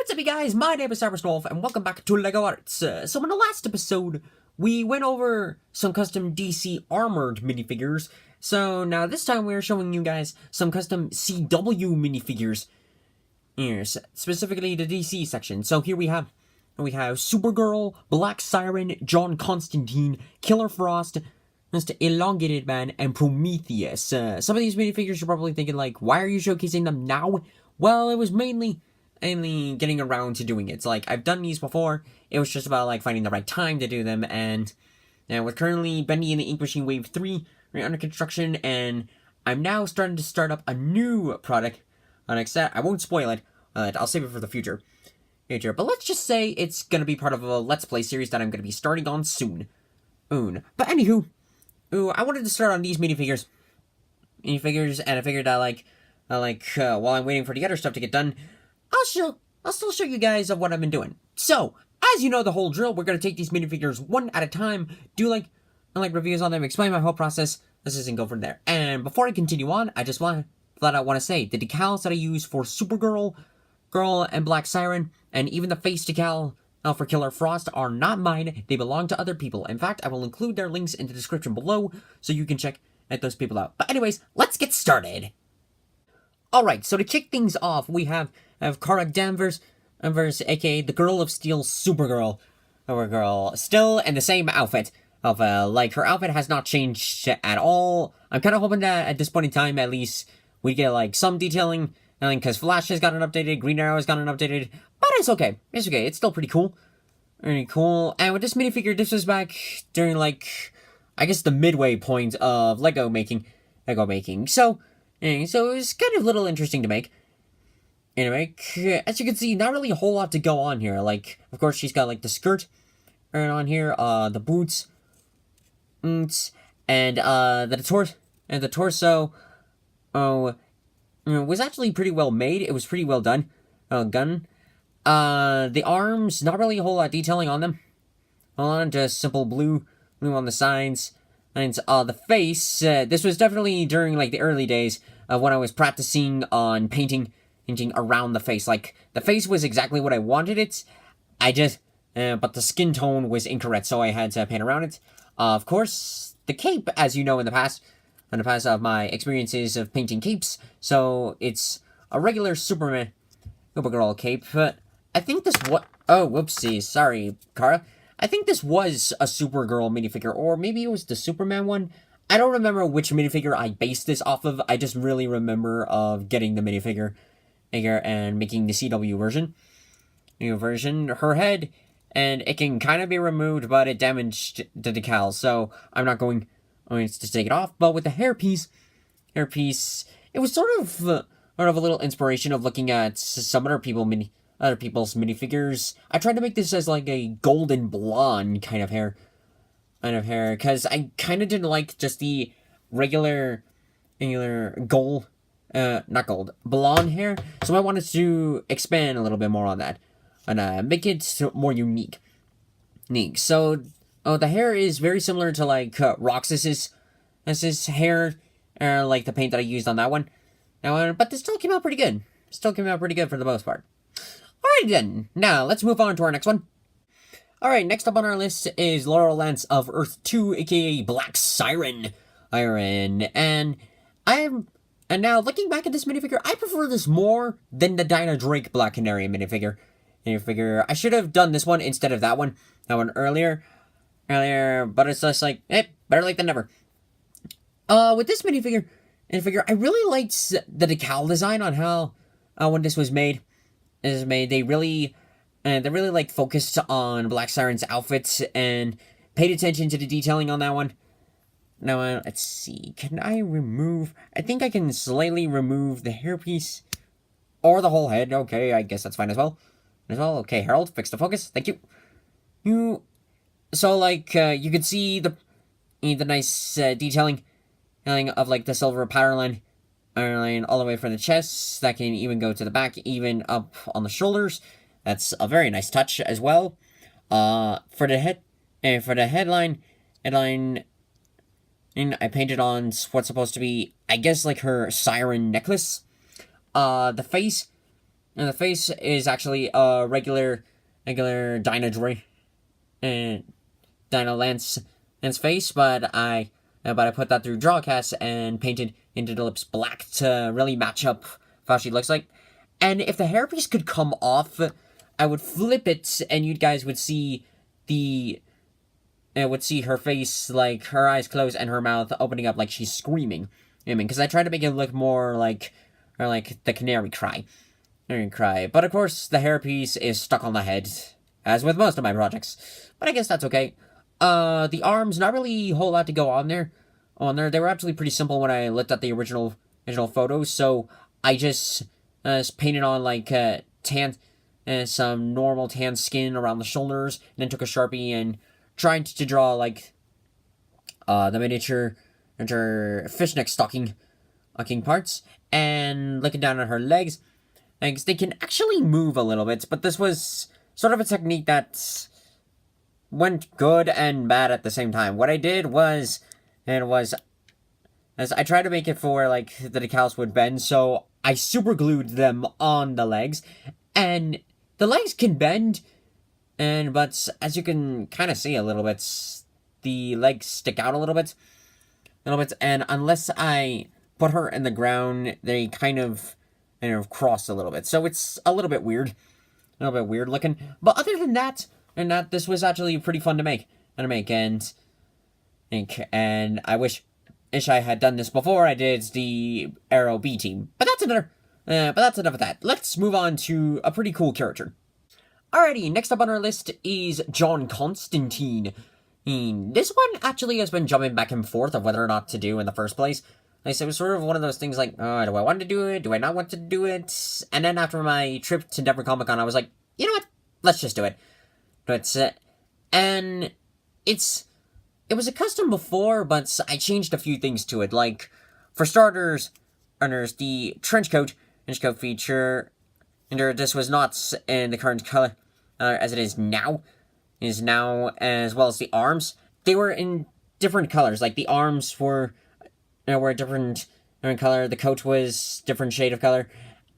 What's up, you guys? My name is Cybersnolf, and welcome back to LEGO Arts. So in the last episode, we went over some custom DC armored minifigures. So now this time we're showing you guys some custom CW minifigures. Here, specifically the DC section. So here we have Supergirl, Black Siren, John Constantine, Killer Frost, Mr. Elongated Man, and Prometheus. Some of these minifigures you're probably thinking, like, why are you showcasing them now? Well, it was mainly getting around to doing it. It's like, I've done these before. It was just about, like, finding the right time to do them, and with currently Bendy and the Ink Machine Wave 3 are under construction, and I'm now starting to start up a new product on next set. I won't spoil it. I'll save it for the future. But let's just say it's going to be part of a Let's Play series that I'm going to be starting on soon. But anywho, I wanted to start on these minifigures. And I figured that, while I'm waiting for the other stuff to get done, I'll still show you guys of what I've been doing. So, as you know the whole drill, we're going to take these minifigures one at a time, do reviews on them, explain my whole process. Let's just go from there. And before I continue on, I just flat out want to say, the decals that I use for Supergirl, Girl, and Black Siren, and even the face decal for Killer Frost are not mine. They belong to other people. In fact, I will include their links in the description below, so you can check those people out. But anyways, let's get started. Alright, so to kick things off, we have Kara Danvers, aka the Girl of Steel Supergirl. Our girl, still in the same outfit. Her outfit has not changed at all. I'm kind of hoping that at this point in time, at least, we get, some detailing. Because Flash has gotten updated, Green Arrow has gotten updated. But it's okay. It's okay. It's still pretty cool. Very cool. And with this minifigure, this was back during, I guess the midway point of Lego making. So it was kind of a little interesting to make. Anyway, as you can see, not really a whole lot to go on here. Of course, she's got, the skirt on here, the boots, and the torso, was actually pretty well made. It was pretty well done. The arms, not really a whole lot of detailing on them. Just simple blue on the sides. And the face, this was definitely during, the early days of when I was practicing on painting around the face. The face was exactly what I wanted it. But the skin tone was incorrect, so I had to paint around it. Of course, the cape, as you know in the past of my experiences of painting capes, so it's a regular Supergirl cape, but I think this whoopsie, sorry, Kara. I think this was a Supergirl minifigure, or maybe it was the Superman one. I don't remember which minifigure I based this off of. I just really remember of getting the minifigure and making the CW version. Her head, and it can kind of be removed, but it damaged the decals, so I'm not going to take it off. But with the hairpiece, it was sort of a little inspiration of looking at some other people's minifigures. I tried to make this as a golden blonde kind of hair, because I kind of didn't like just the regular blonde hair, so I wanted to expand a little bit more on that and make it more unique. So the hair is very similar to Roxas's hair, the paint that I used on that one. But this still came out pretty good. For the most part. Alright then, now let's move on to our next one. Alright, next up on our list is Laurel Lance of Earth 2, aka Black Siren. And now looking back at this minifigure, I prefer this more than the Dinah Drake Black Canary minifigure. I should have done this one instead of that one earlier, but it's just better late than never. With this minifigure, I really liked the decal design on how, when this was made. They really focused on Black Siren's outfits and paid attention to the detailing on that one. Now, let's see, I think I can slightly remove the hairpiece, or the whole head. Okay, I guess that's fine as well. Okay, Harold, fix the focus, thank you. So, you can see the nice detailing of the silver pattern line all the way from the chest. That can even go to the back, even up on the shoulders. That's a very nice touch as well. For the headline, I painted on what's supposed to be, I guess, her siren necklace. The face, And the face is actually a regular Dino Droid and Dino Lance face, but I put that through Drawcast and painted into the lips black to really match up how she looks like. And if the hairpiece could come off, I would flip it, and you guys would see her face, like her eyes closed and her mouth opening up like she's screaming. I mean, because I tried to make it look more like the canary cry. But of course, the hairpiece is stuck on the head, as with most of my projects. But I guess that's okay. The arms, not really a whole lot to go on there. They were actually pretty simple when I looked at the original photos. So I just painted on like tan, some normal tan skin around the shoulders, and then took a Sharpie and tried to draw like the miniature fishneck stocking parts, and looking down at her legs. Like, they can actually move a little bit, but this was sort of a technique that went good and bad at the same time. What I did was, as I tried to make it for, like, the decals would bend, so I super glued them on the legs, and the legs can bend, but as you can kind of see a little bit, the legs stick out a little bit, and unless I put her in the ground, they kind of cross a little bit. So it's a little bit weird looking. But other than that, this was actually pretty fun to make, and I wish I had done this before I did the Arrow B team. But that's enough of that. Let's move on to a pretty cool character. Alrighty, next up on our list is John Constantine. This one actually has been jumping back and forth of whether or not to do in the first place. Like, so it was sort of one of those things like, do I want to do it? Do I not want to do it? And then after my trip to Denver Comic Con, I was like, you know what? Let's just do it. And it was a custom before, but I changed a few things to it. Like, for starters, there's the trench coat feature. And this was not in the current color as it is now. As well as the arms. They were in different colors. Like, the arms were a different color. The coat was different shade of color.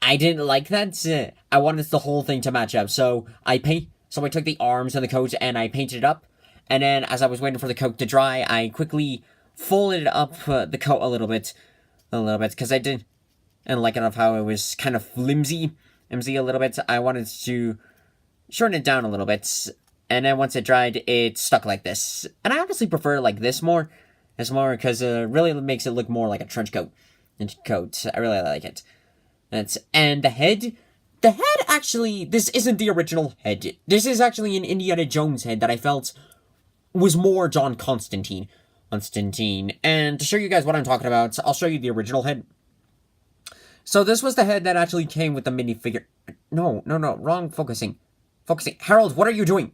I didn't like that. I wanted the whole thing to match up. So I took the arms and the coat and I painted it up. And then as I was waiting for the coat to dry, I quickly folded up the coat a little bit, because I didn't like enough how it was kind of flimsy a little bit. I wanted to shorten it down a little bit. And then once it dried, it stuck like this. And I honestly prefer like this more. It's more because it really makes it look more like a trench coat. I really like it. And the head actually, this isn't the original head. This is actually an Indiana Jones head that I felt was more John Constantine. And to show you guys what I'm talking about, I'll show you the original head. So this was the head that actually came with the minifigure. No, wrong focusing. Harold, what are you doing?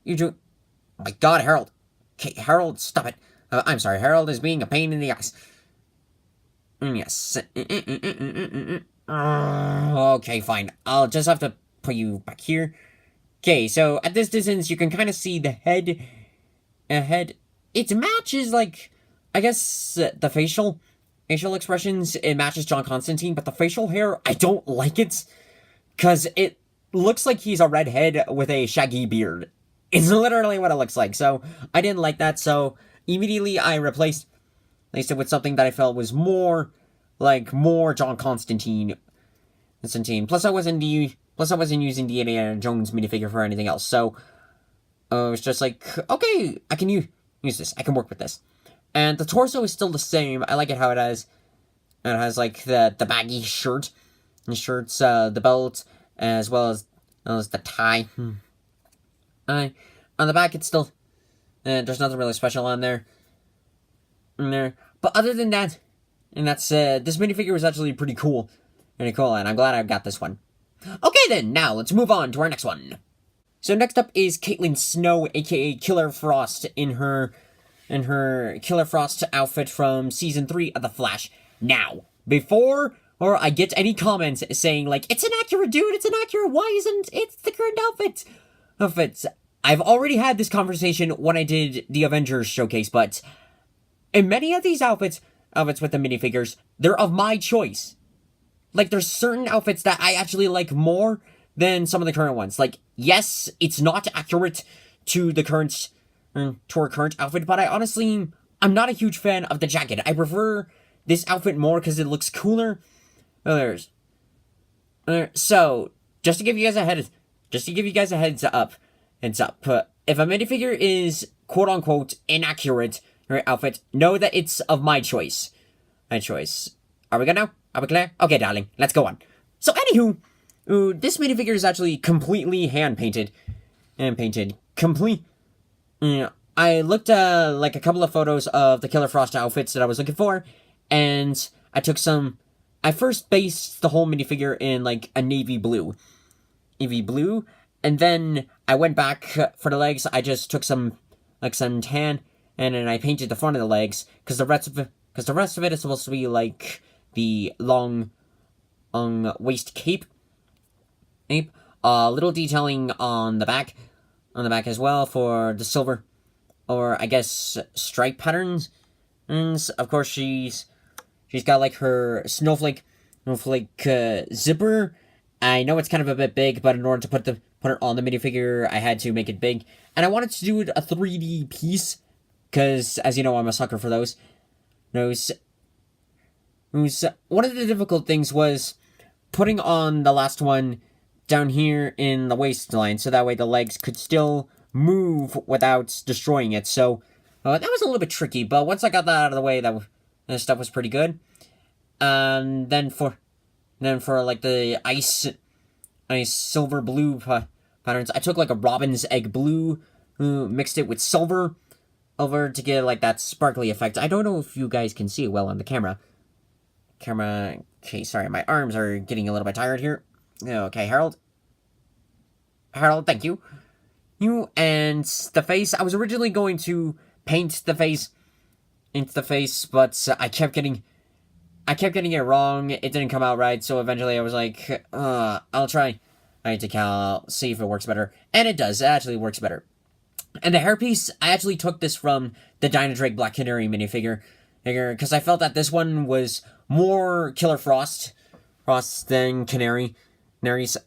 My God, Harold. Okay, Harold, stop it. I'm sorry, Harold is being a pain in the ass. Yes. Okay, fine. I'll just have to put you back here. Okay, so at this distance, you can kind of see the head. It matches, like, I guess, the facial expressions. It matches John Constantine, but the facial hair, I don't like it. Because it looks like he's a redhead with a shaggy beard. It's literally what it looks like. So, I didn't like that, so immediately I replaced it with something that I felt was more John Constantine. Plus I wasn't using the Indiana Jones minifigure for anything else. So it was just like, okay, I can use this. I can work with this. And the torso is still the same. I like it how it has like the baggy shirt, the belt, as well as the tie. On the back, it's still there's nothing really special on there. But other than that, and that's this minifigure was actually pretty cool, and I'm glad I got this one. Okay then, now let's move on to our next one. So next up is Caitlin Snow, aka Killer Frost, in her Killer Frost outfit from season 3 of The Flash. Now, before I get any comments saying like, it's inaccurate, dude, it's inaccurate, why isn't it the current outfit? I've already had this conversation when I did the Avengers showcase, but in many of these outfits with the minifigures, they're of my choice. like, there's certain outfits that I actually like more than some of the current ones. Like, yes, it's not accurate to the current, to our current outfit, but I'm not a huge fan of the jacket. I prefer this outfit more because it looks cooler. So, just to give you guys a heads up, if a minifigure is quote unquote inaccurate outfit, know that it's of my choice. Are we good now? Are we clear? Okay, darling, let's go on. So, anywho, this minifigure is actually completely hand painted. Complete. I looked like a couple of photos of the Killer Frost outfits that I was looking for, and I first based the whole minifigure in like a navy blue, and then I went back for the legs. I just took some tan, and then I painted the front of the legs because the rest of it is supposed to be like the long waist cape. Little detailing on the back as well for the silver, or I guess stripe patterns. And of course, she's got like her snowflake zipper. I know it's kind of a bit big, but in order to put it on the minifigure, I had to make it big, and I wanted to do it a 3D piece, because as you know, I'm a sucker for those. One of the difficult things was putting on the last one down here in the waistline, so that way the legs could still move without destroying it. So that was a little bit tricky, but once I got that out of the way, that stuff was pretty good. And then for like the ice silver blue patterns, I took like a robin's egg blue, mixed it with silver over to get like that sparkly effect. I don't know if you guys can see it well on the camera. Okay, sorry, my arms are getting a little bit tired here. Okay, Harold, thank you. And the face, I was originally going to paint the face into the face, but I kept getting it wrong. It didn't come out right, so eventually I was like, I'll try Decal, see if it works better. And it does, it actually works better. And the hairpiece, I actually took this from the Dynadrake Black Canary minifigure, because I felt that this one was more Killer Frost than Canary.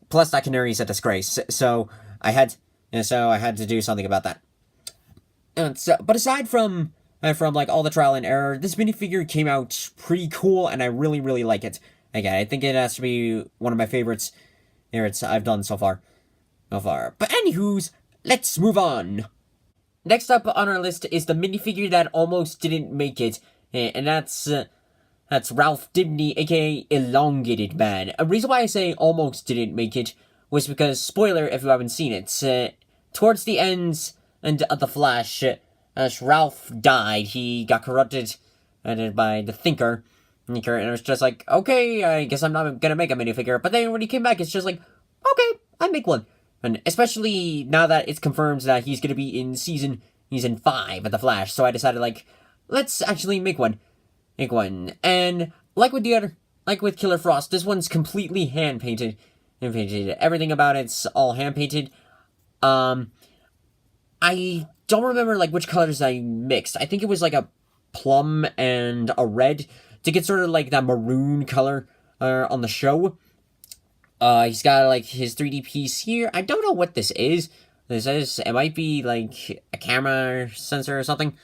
Plus that Canary's a disgrace, so I had to do something about that. And so, but aside from like all the trial and error, this minifigure came out pretty cool, and I really, really like it. Again, I think it has to be one of my favorites I've done so far. But anywho's, let's move on. Next up on our list is the minifigure that almost didn't make it, and that's Ralph Didney, aka Elongated Man. A reason why I say almost didn't make it was because, spoiler if you haven't seen it, towards the end of The Flash, as Ralph died, he got corrupted by the Thinker, and it was just like, okay, I guess I'm not gonna make a minifigure. But then when he came back, it's just like, okay, I'd make one. And especially now that it's confirmed that he's gonna be in season 5 of The Flash, so I decided, like, let's actually make one. And like with Killer Frost, this one's completely hand painted. Everything about it's all hand painted. I don't remember like which colors I mixed. I think it was like a plum and a red to get sort of like that maroon color on the show. He's got like his 3D piece here. I don't know what this is. It might be like a camera sensor or something.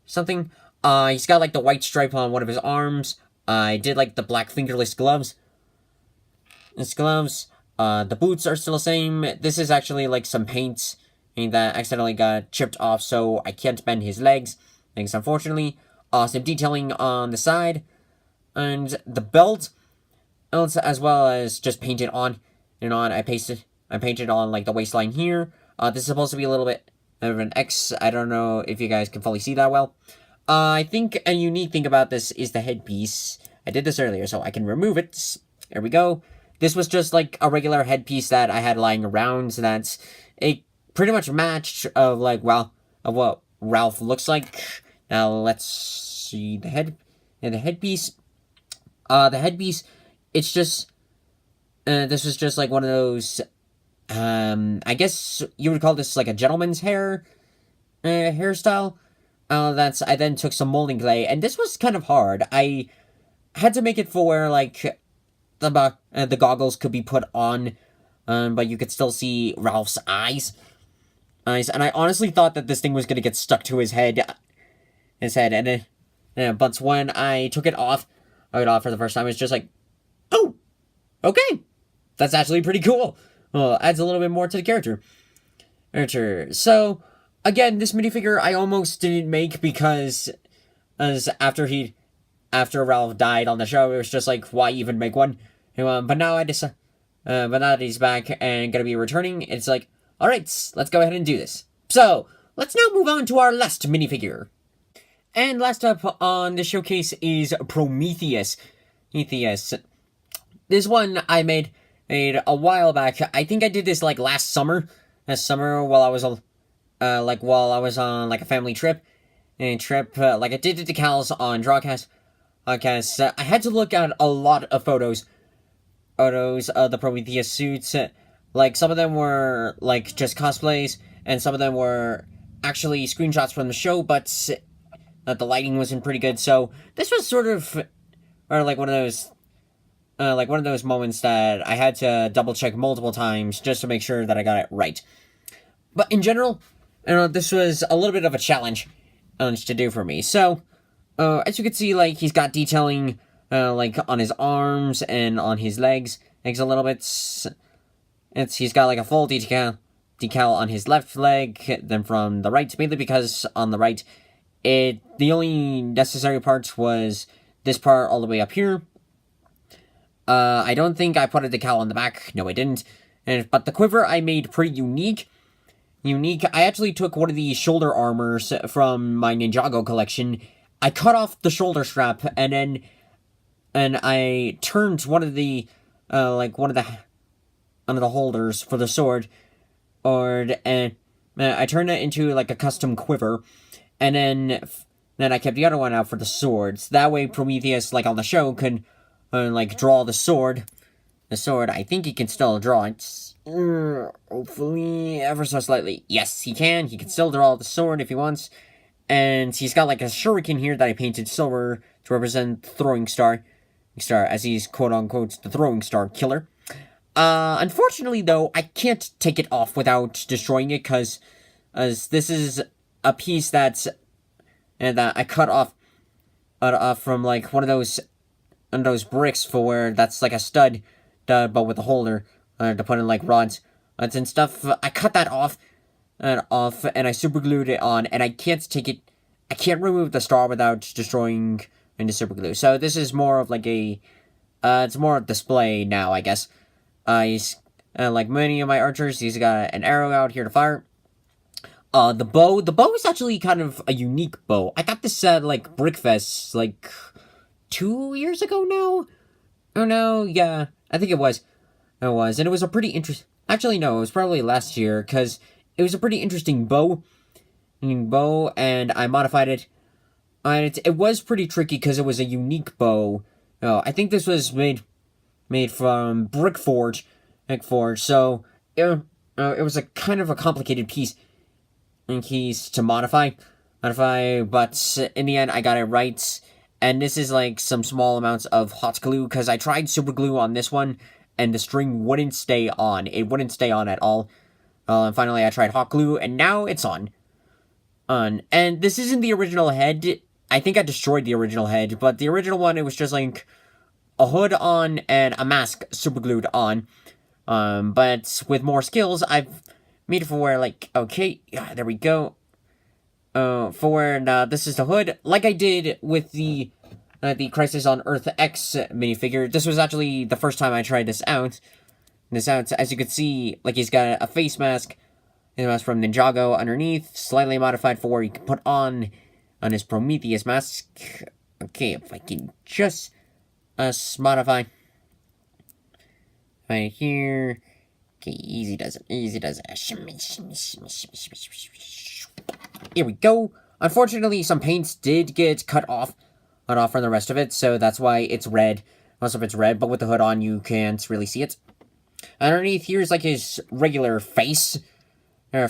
He's got like the white stripe on one of his arms. I did like the black fingerless gloves. The boots are still the same. This is actually like some paint that accidentally got chipped off, so I can't bend his legs. Thanks, unfortunately. Some detailing on the side. And the belt, as well as just painted on. I painted on like the waistline here. This is supposed to be a little bit of an X. I don't know if you guys can fully see that well. I think a unique thing about this is the headpiece. I did this earlier, so I can remove it. There we go. This was just like a regular headpiece that I had lying around, so that's a pretty much match of what Ralph looks like. Now let's see the headpiece. The headpiece, it's just this was just like one of those I guess you would call this like a gentleman's hairstyle. I then took some molding clay, and this was kind of hard. I had to make it for where like the goggles could be put on, but you could still see Ralph's eyes. And I honestly thought that this thing was gonna get stuck to his head, but when I took it off for the first time, it's just like, oh, okay, that's actually pretty cool. Well, adds a little bit more to the character. So, again, this minifigure I almost didn't make because after Ralph died on the show, it was just like, why even make one? But now but now that he's back and gonna be returning, it's like, all right, let's go ahead and do this. So, let's now move on to our last minifigure. And last up on the showcase is Prometheus. This one I made a while back. I think I did this like last summer. While I was on like a family trip. Like I did the decals on Drawcast. I had to look at a lot of photos of the Prometheus suits. Like some of them were like just cosplays, and some of them were actually screenshots from the show, but the lighting wasn't pretty good. So this was sort of like one of those moments that I had to double check multiple times just to make sure that I got it right. But in general, this was a little bit of a challenge to do for me. So, as you can see, like, he's got detailing, like, on his arms and on his legs a little bit. He's got, like, a full decal on his left leg, then from the right, mainly because on the right, the only necessary part was this part all the way up here. I don't think I put a decal on the back. No, I didn't. But the quiver I made pretty unique. I actually took one of the shoulder armors from my Ninjago collection. I cut off the shoulder strap, and I turned one of the holders for the sword, and I turned it into like a custom quiver, and then I kept the other one out for the swords. That way, Prometheus, like on the show, could like draw the sword. I think he can still draw it. Hopefully, ever so slightly. Yes, he can. He can still draw the sword if he wants. And he's got like a shuriken here that I painted silver to represent the throwing star, as he's quote-unquote the throwing star killer. Unfortunately, though, I can't take it off without destroying it, because this is a piece that I cut off from like one of those bricks for where that's like a stud, but with a holder to put in like rods and stuff. I cut that off, and I super glued it on, and I can't remove the star without destroying the super glue. So this is more of like it's more of display now, I guess. He's like many of my archers, he's got an arrow out here to fire. The bow is actually kind of a unique bow. I got this at like Brickfest like 2 years ago now. Oh no, yeah, I think it was. And it was a pretty actually, no, it was probably last year, because it was a pretty interesting bow. And I modified it. And it was pretty tricky, because it was a unique bow. I think this was made from Brickforge, so it was a kind of a complicated piece to modify, but in the end, I got it right. And this is like some small amounts of hot glue, because I tried super glue on this one, and the string wouldn't stay on. It wouldn't stay on at all. And finally, I tried hot glue, and now it's on. And this isn't the original head. I think I destroyed the original head, but the original one, it was just like a hood on and a mask super glued on. But with more skills, I've made it for where, like, okay, yeah, there we go. For where this is the hood, like I did with the Crisis on Earth X minifigure. This was actually the first time I tried this out. As you can see, like, he's got a face mask. His mask from Ninjago underneath, slightly modified for where he can put on his Prometheus mask. Okay, if I can just modify right here. Okay, easy does it. Here we go. Unfortunately, some paints did get cut off from the rest of it, so that's why it's red. Most of it's red, but with the hood on, you can't really see it. Underneath here is like his regular face. I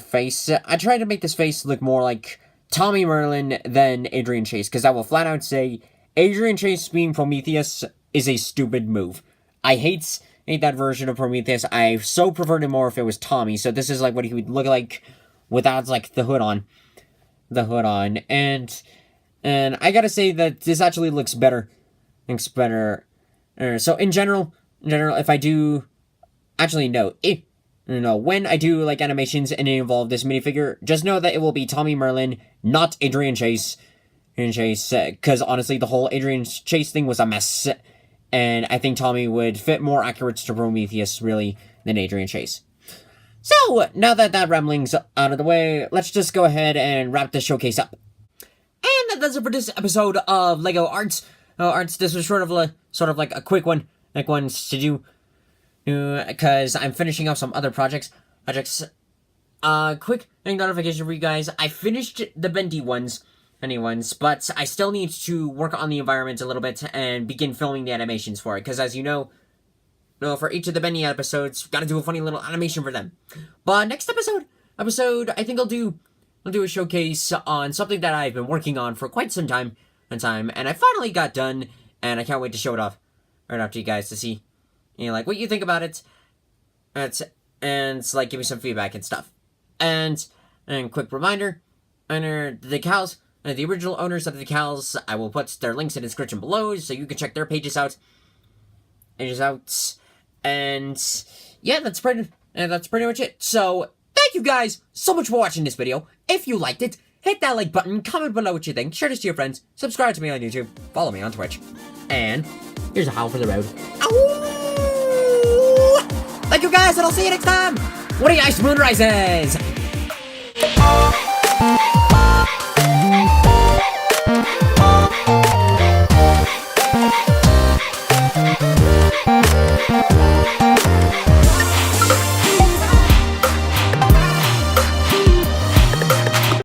tried to make this face look more like Tommy Merlin than Adrian Chase, because I will flat out say Adrian Chase being Prometheus is a stupid move. I hate that version of Prometheus. I so preferred it more if it was Tommy. So this is like what he would look like without like the hood on. And I gotta say that this actually looks better. Looks better. So in general, if I do, actually no, when I do like animations and it involve this minifigure, just know that it will be Tommy Merlin, not Adrian Chase. Because honestly, the whole Adrian Chase thing was a mess, and I think Tommy would fit more accurate to Prometheus really than Adrian Chase. So now that rambling's out of the way, let's just go ahead and wrap this showcase up. And that does it for this episode of Lego Arts. This was sort of like a quick one, like ones to do, because I'm finishing up some other projects. Quick notification for you guys. I finished the bendy ones, but I still need to work on the environment a little bit and begin filming the animations for it. Because as you know, for each of the bendy episodes, gotta do a funny little animation for them. But next episode, I think I'll do a showcase on something that I've been working on for quite some time, and I finally got done, and I can't wait to show it off right after you guys to see, like what you think about it, and like give me some feedback and stuff. And quick reminder, the Decals, the original owners of the Decals, I will put their links in the description below so you can check their pages out. And yeah, that's pretty much it. So thank you guys so much for watching this video. If you liked it, hit that like button, comment below what you think, share this to your friends, subscribe to me on YouTube, follow me on Twitch, and here's a howl for the road. Ow! Thank you guys, and I'll see you next time. What do you guys, moon rises?